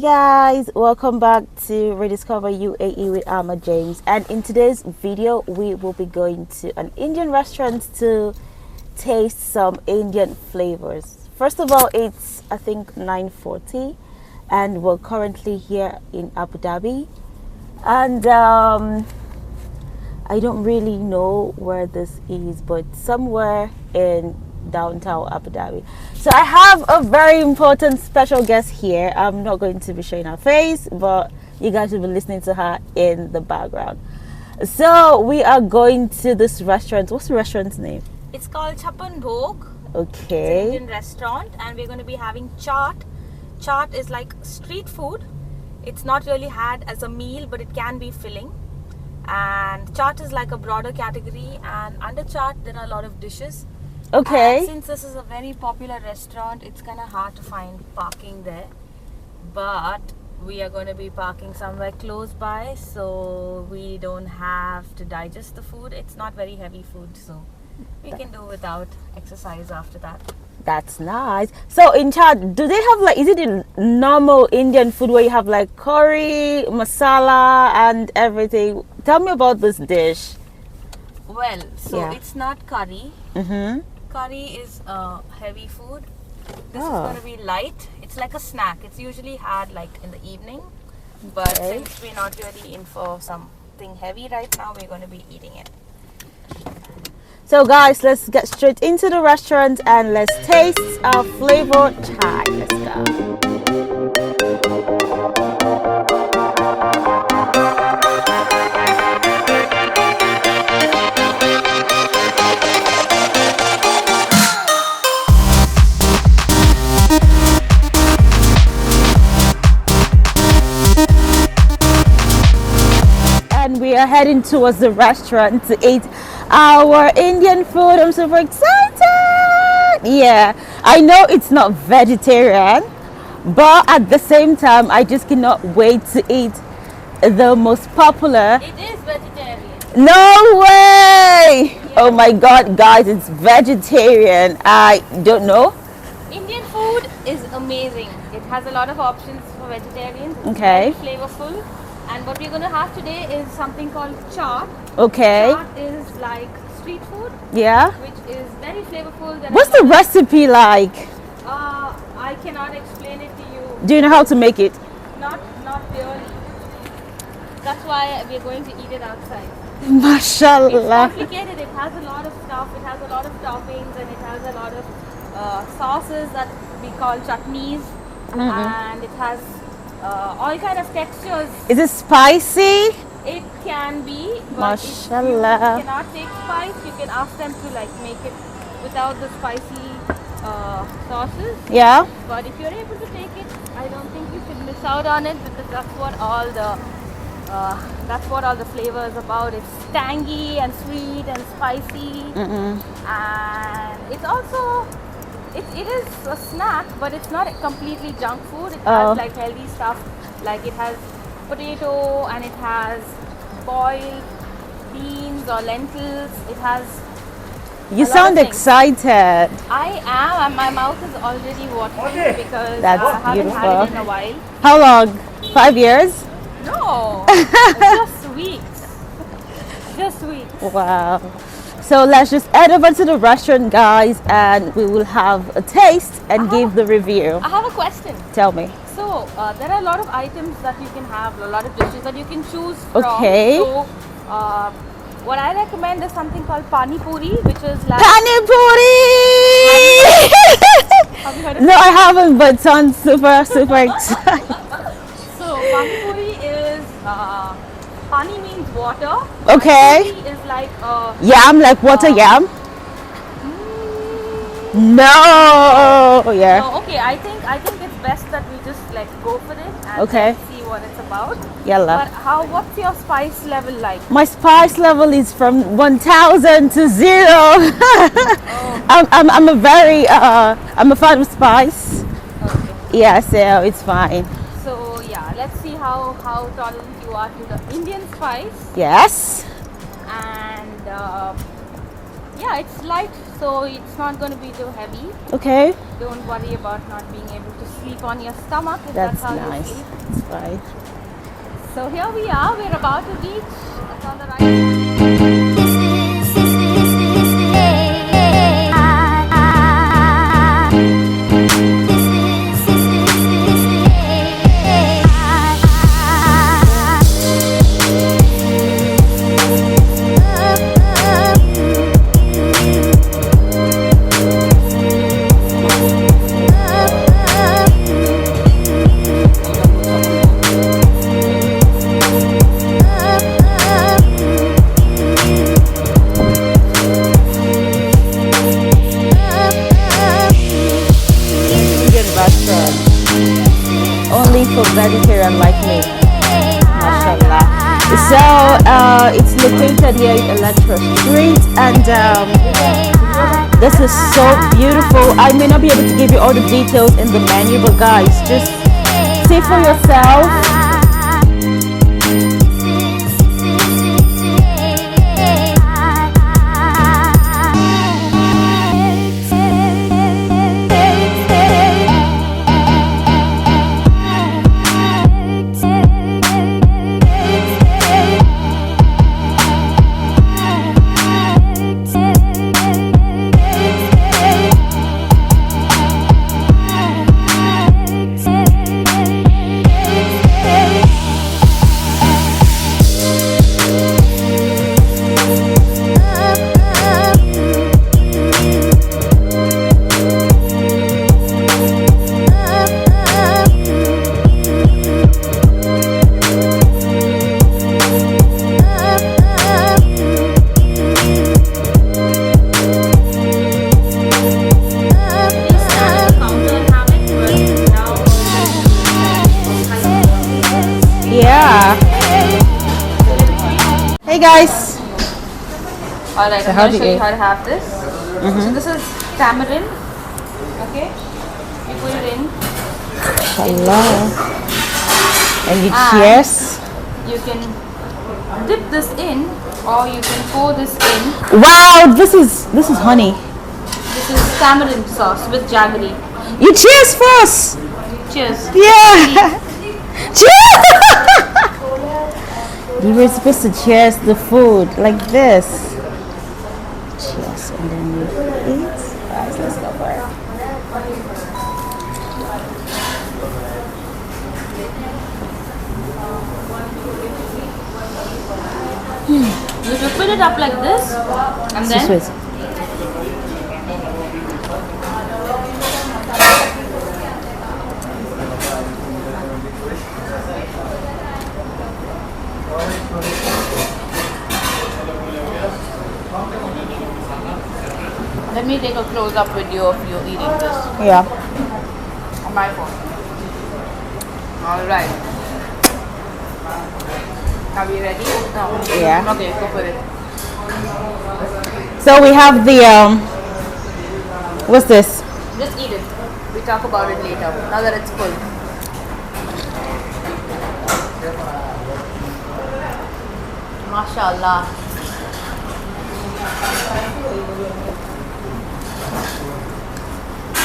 Hi guys, welcome back to Rediscover UAE with Ahmad James, and in today's video we will be going to an Indian restaurant to taste some Indian flavors. First of all, it's I think 9:40 and we're currently here in Abu Dhabi, and I don't really know where this is, but somewhere in downtown Abu Dhabi. So I have a very important special guest here. I'm not going to be showing her face, but you guys will be listening to her in the background. So we are going to this restaurant. What's the restaurant's name? It's called Chapan Bhog. Okay. It's an Indian restaurant, and we're going to be having chaat. Chaat is like street food. It's not really had as a meal, but it can be filling. And chaat is like a broader category, and under chaat there are a lot of dishes. Okay. And since this is a very popular restaurant, it's kind of hard to find parking there. But we are going to be parking somewhere close by, so we don't have to digest the food. It's not very heavy food, so we can do without exercise after that. That's nice. So in chaat, do they have like, is it a normal Indian food where you have like curry, masala and everything? Tell me about this dish. Well, so Yeah. it's not curry. Mm-hmm. Curry is heavy food. This is Oh. going to be light. It's like a snack. It's usually had like in the evening. But Okay. since we're not really in for something heavy right now, we're going to be eating it. So guys, let's get straight into the restaurant and let's taste our flavor chai. Let's go. And we are heading towards the restaurant to eat our Indian food. I'm super excited. Yeah, I know it's not vegetarian, but at the same time I just cannot wait to eat the most popular. It is vegetarian. No way. Oh my god guys, it's vegetarian. I don't know. Indian food is amazing. It has a lot of options for vegetarians. It's Okay. very flavorful. And what we're going to have today is something called chaat. Okay. Chaat is like street food, Yeah, which is very flavorful. There what's are the recipe like? I cannot explain it to you. Do you know how to make it? Not really. That's why we're going to eat it outside. It's Mashallah. complicated. It has a lot of stuff. It has a lot of toppings, and it has a lot of sauces that we call chutneys, and it has all kind of textures. Is it spicy? It can be, but if you Mashallah. cannot take spice, you can ask them to like make it without the spicy sauces. Yeah. But if you're able to take it, I don't think you should miss out on it, because that's what all the flavor is about. It's tangy and sweet and spicy, and it's also it is a snack, but it's not completely junk food. It Oh. has like healthy stuff, like it has potato and it has boiled beans or lentils. It has You a lot of sound things. excited. I am, and my mouth is already watering because That's I haven't had beautiful. it in a while. How long? 5 years? No, just weeks. Just weeks. Wow. So let's just head over to the restaurant, guys, and we will have a taste and give the review. I have a question. Tell me. So there are a lot of items that you can have, a lot of dishes that you can choose from. Okay. So what I recommend is something called Pani puri, which is like. Pani puri! Have you heard of No, I haven't, but it sounds super excited. So Pani puri is Pani means water. Okay. Puri is like Yam, like water yam? No. Yeah. no, okay. I think it's best that we just like go for it and Okay. see what it's about. Yalla. But what's your spice level like? My spice level is from 1000 to 0. I'm a very I'm a fan of spice. Okay. Yeah, so it's fine. So yeah, let's see how tolerant you are to the Indian spice. Yes. And Yeah, it's light, so it's not going to be too heavy. Okay. Don't worry about not being able to sleep on your stomach if That's that's how nice. you sleep. That's fine. So here we are. We're about to reach. It's on the right. Only for vegetarian like me. Mashallah. So it's located here in Electra Street, and this is so beautiful. I may not be able to give you all the details in the menu, but guys, just see for yourself. Yeah. Hey guys. Alright, So I'm how going do to show you you- how to have this. So this is tamarind. Okay. You put it in. Hello. And you And cheers. You can dip this in, or you can pour this in. Wow, this is honey. This is tamarind sauce with jaggery. You cheers first. Cheers. Yeah. Cheers. You were supposed to cheers the food like this. Cheers, and then you eat. Guys, let's go for it. You just put it up like this, and This then was let me take a close-up video of you eating this yeah. on my phone. All right. Are we ready? No. Yeah. Okay, go for it. So we have the what's this? Just eat it. We talk about it later. Now that it's full. MashaAllah.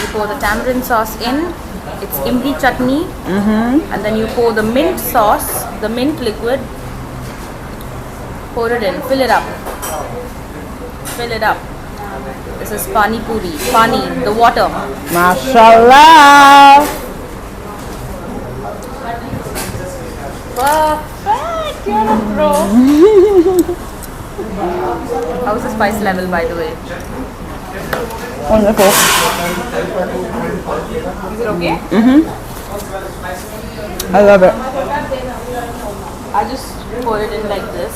You pour the tamarind sauce in. It's imli chutney. And then you pour the mint sauce, the mint liquid. Pour it in. Fill it up. Fill it up. This is Pani puri. Pani, the water. Mashallah. Perfect. You're a pro. How's the spice level, by the way? Wonderful. Is it okay? I love it. I just pour it in like this.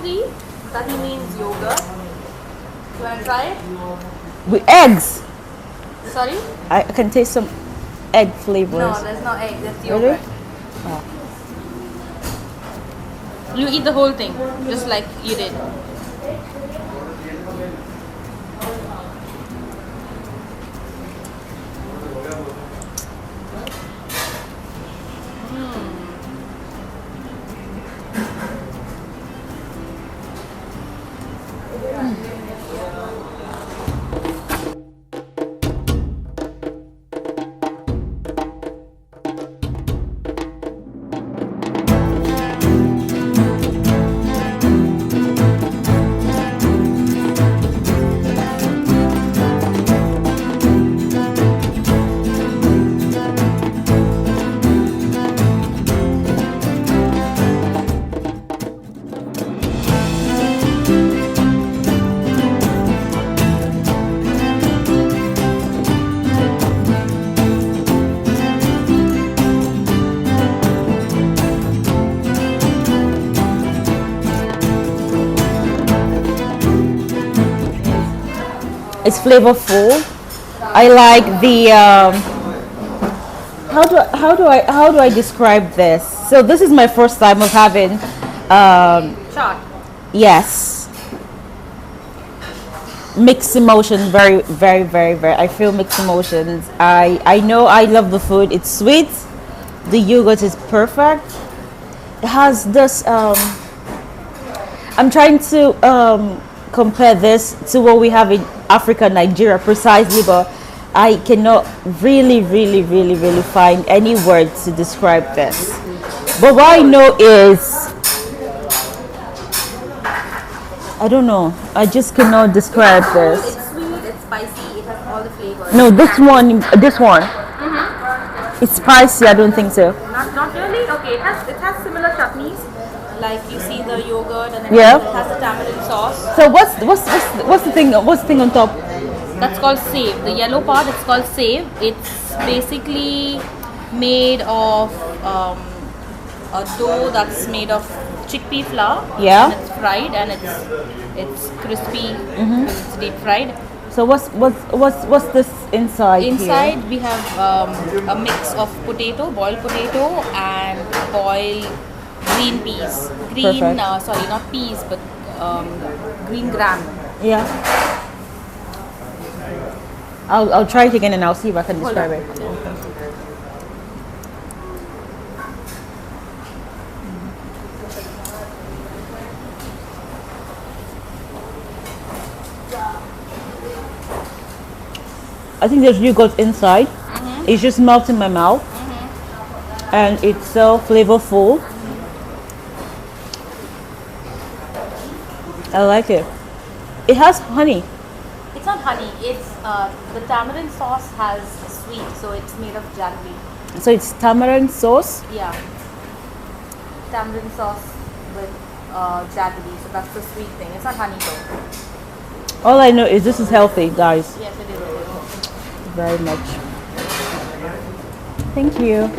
puri. Tahi means yogurt. You wanna try it? With eggs. Sorry? I can taste some egg flavors. No, there's no egg. That's Really? yogurt. Oh. You eat the whole thing, just like you did. It's flavorful. I like the how do I describe this? So this is my first time of having Shot. yes, mixed emotions. Very. I feel mixed emotions. I know I love the food. It's sweet. The yogurt is perfect. It has this I'm trying to compare this to what we have in Africa, Nigeria precisely, but I cannot really find any words to describe this. But what I know is, I don't know, I just cannot describe this. It's sweet, it's spicy, it has all the flavors. No, this one. It's spicy, I don't think so. Not really. Okay, it has similar chutneys. Like you see the yogurt and then Yeah. it has the tamarind sauce. So what's the thing on top? That's called save. The yellow part, it's called save. It's basically made of a dough that's made of chickpea flour. Yeah. And it's fried and it's crispy because it's deep fried. So what's this inside? Inside here? we have a mix of boiled potato and boiled green peas. Perfect. Sorry, not peas, but green gram. Yeah. I'll try it again and I'll see if I can Hold describe on. it. I think there's yogurt inside. It's just melting in my mouth, and it's so flavorful. I like it. It has honey. It's not honey. It's the tamarind sauce has sweet, so it's made of jaggery. So it's tamarind sauce. Yeah, tamarind sauce with jaggery. So that's the sweet thing. It's not honey though. All I know is this is healthy, guys. Yes, it is. Very much. Thank you.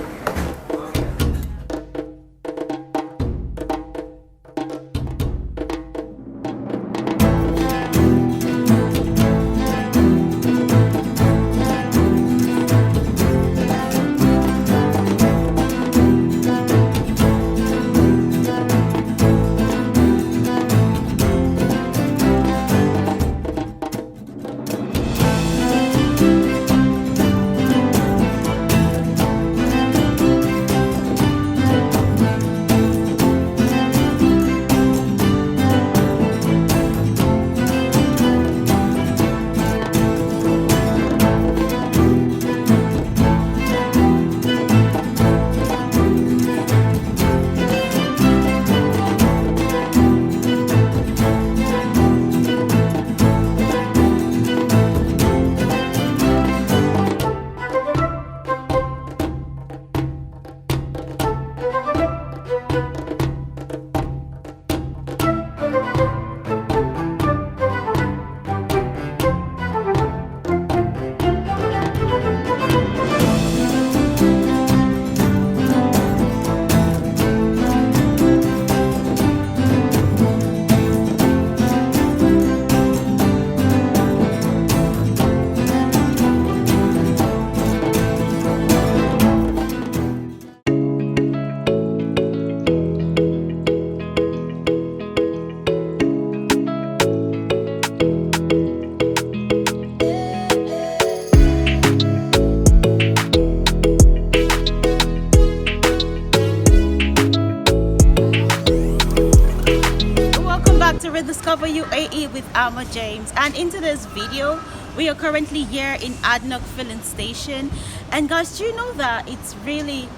with Alma James, and in today's video we are currently here in Adnock filling station. And guys, do you know that it's really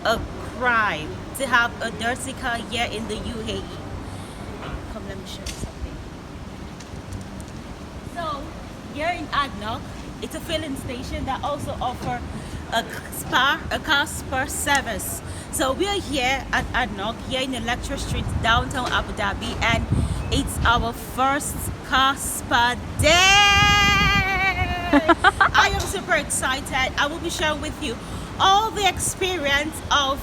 a crime to have a dirty car here in the UAE? Come, let me show you something. So here in Adnock, it's a filling station that also offer a car spa service. So we are here at Adnock, here in Electra Street, downtown Abu Dhabi, and it's our first car spa day. I am super excited. I will be sharing with you all the experience of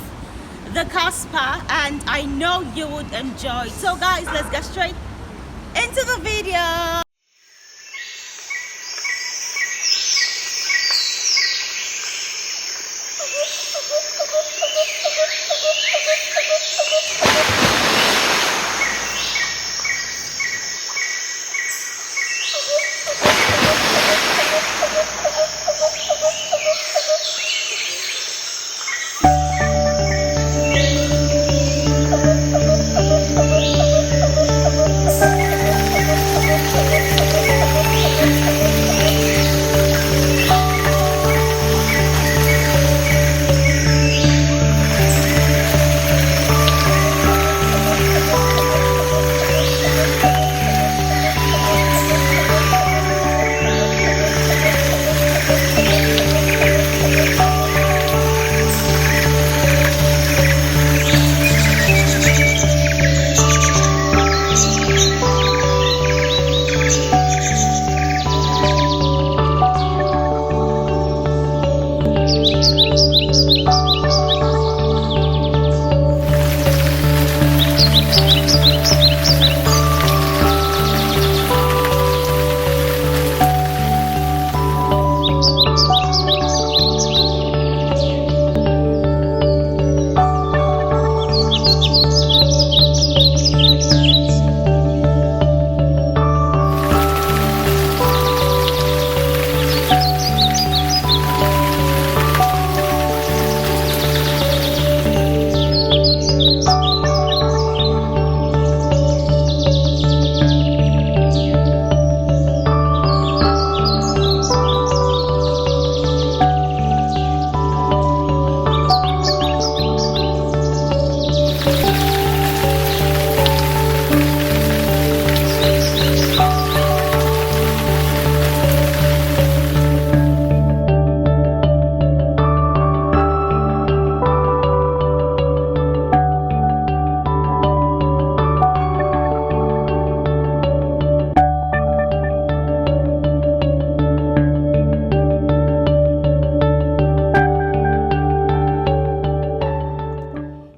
the car spa, and I know you would enjoy. So guys, let's get straight into the video.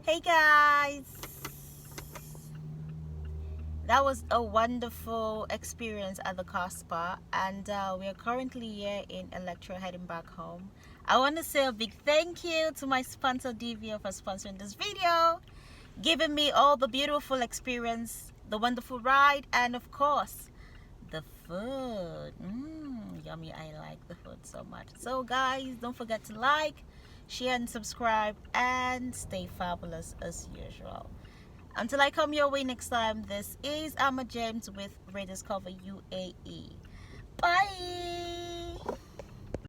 Hey guys, that was a wonderful experience at the car spa, and we are currently here in Electra heading back home. I want to say a big thank you to my sponsor DVO for sponsoring this video, giving me all the beautiful experience, the wonderful ride, and of course the food. Yummy. I like the food so much. So guys, don't forget to like, share and subscribe, and stay fabulous as usual. Until I come your way next time, this is Alma James with Rediscover UAE. Bye.